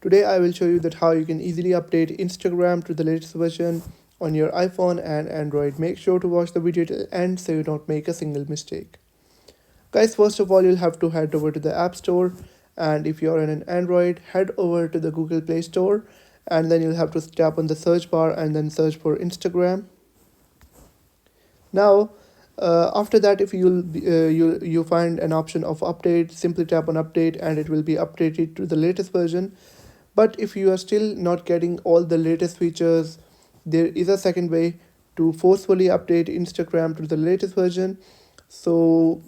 Today I will show you that how you can easily update Instagram to the latest version on your iPhone and Android. Make sure to watch the video till end so you don't make a single mistake. Guys, first of all you'll have to head over to the App Store, and if you're on an Android, head over to the Google Play Store, and then you'll have to tap on the search bar and then search for Instagram. Now after that, if you find an option of update, simply tap on update and it will be updated to the latest version. But if you are still not getting all the latest features, there is a second way to forcefully update Instagram to the latest version. So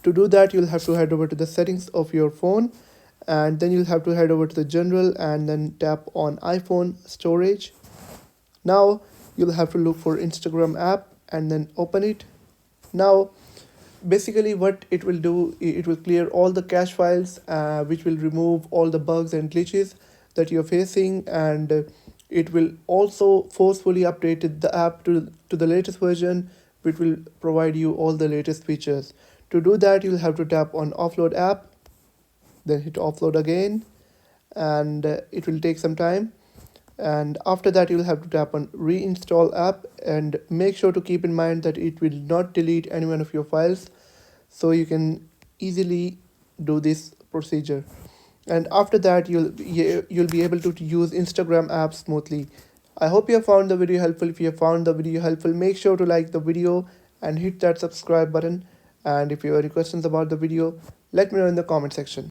to do that, you'll have to head over to the settings of your phone, and then you'll have to head over to the general and then tap on iPhone storage. Now you'll have to look for Instagram app and then open it. Now basically what it will do, it will clear all the cache files, which will remove all the bugs and glitches that you're facing, and it will also forcefully update the app to the latest version, which will provide you all the latest features. To do that, you'll have to tap on offload app, then hit offload again, and it will take some time. And after that, you'll have to tap on reinstall app, and make sure to keep in mind that it will not delete any one of your files, so you can easily do this procedure. And after that, you'll be able to use Instagram app smoothly. I hope you have found the video helpful. If you have found the video helpful, make sure to like the video and hit that subscribe button. And if you have any questions about the video, let me know in the comment section.